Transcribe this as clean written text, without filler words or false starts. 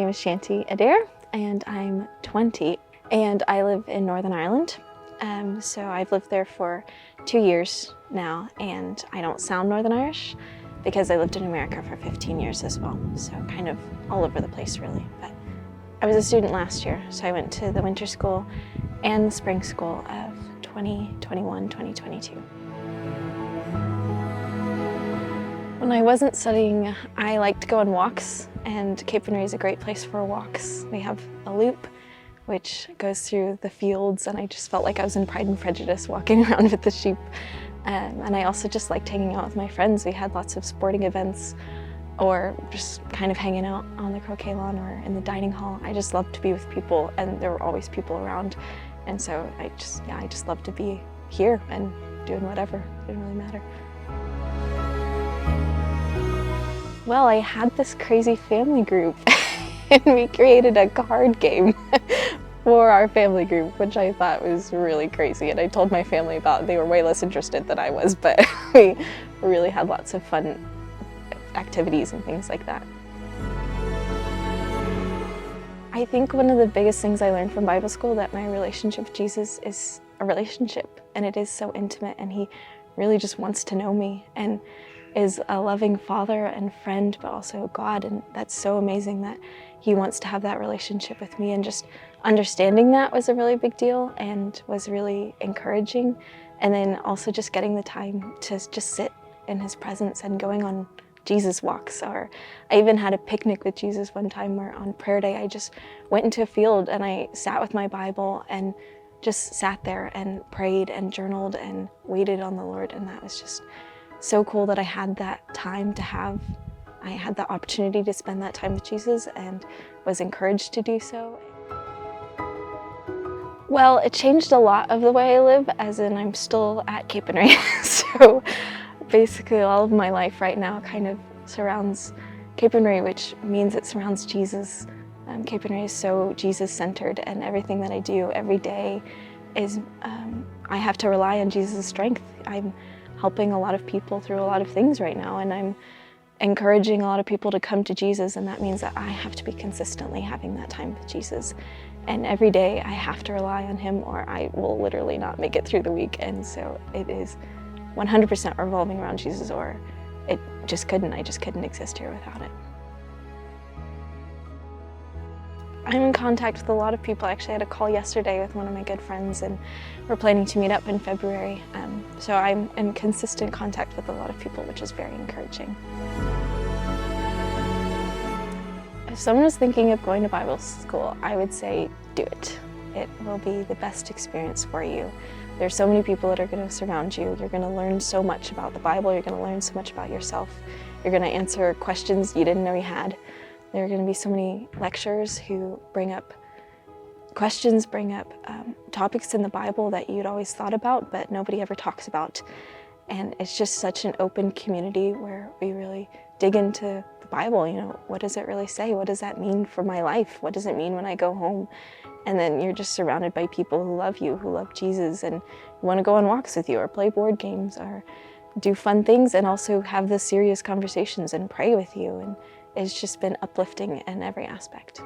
name is Shanti Adair and I'm 20 and I live in Northern Ireland. So I've lived there for 2 years now and I don't sound Northern Irish because I lived in America for 15 years as well. So kind of all over the place really. But I was a student last year, so I went to the winter school and the spring school of 2021-2022. When I wasn't studying, I liked to go on walks, and Capernwray is a great place for walks. We have a loop which goes through the fields, and I just felt like I was in Pride and Prejudice walking around with the sheep. And I also just liked hanging out with my friends. We had lots of sporting events or just kind of hanging out on the croquet lawn or in the dining hall. I just loved to be with people, and there were always people around. And so I just loved to be here and doing whatever. It didn't really matter. Well, I had this crazy family group and we created a card game for our family group, which I thought was really crazy. And I told my family about it. They were way less interested than I was, but we really had lots of fun activities and things like that. I think one of the biggest things I learned from Bible school that my relationship with Jesus is a relationship, and it is so intimate, and he really just wants to know me and is a loving father and friend, but also God, and that's so amazing that he wants to have that relationship with me, and just understanding that was a really big deal and was really encouraging. And then also just getting the time to just sit in his presence and going on Jesus walks. Or I even had a picnic with Jesus one time where on prayer day I just went into a field and I sat with my Bible and just sat there and prayed and journaled and waited on the Lord, and that was just so cool that I had that time to have. I had the opportunity to spend that time with Jesus and was encouraged to do so. Well, it changed a lot of the way I live, as in I'm still at Capernwray. So basically all of my life right now kind of surrounds Capernwray, which means it surrounds Jesus. Capernwray is so Jesus-centered, and everything that I do every day is, I have to rely on Jesus' strength. I'm helping a lot of people through a lot of things right now, and I'm encouraging a lot of people to come to Jesus, and that means that I have to be consistently having that time with Jesus. And every day I have to rely on him or I will literally not make it through the week. And so it is 100% revolving around Jesus, or I just couldn't exist here without it. I'm in contact with a lot of people. I actually had a call yesterday with one of my good friends, and we're planning to meet up in February. So I'm in consistent contact with a lot of people, which is very encouraging. If someone was thinking of going to Bible school, I would say do it. It will be the best experience for you. There's so many people that are going to surround you. You're going to learn so much about the Bible. You're going to learn so much about yourself. You're going to answer questions you didn't know you had. There are going to be so many lecturers who bring up questions, bring up topics in the Bible that you'd always thought about, but nobody ever talks about. And it's just such an open community where we really dig into the Bible. You know, what does it really say? What does that mean for my life? What does it mean when I go home? And then you're just surrounded by people who love you, who love Jesus, and want to go on walks with you or play board games or do fun things, and also have the serious conversations and pray with you. And it's just been uplifting in every aspect.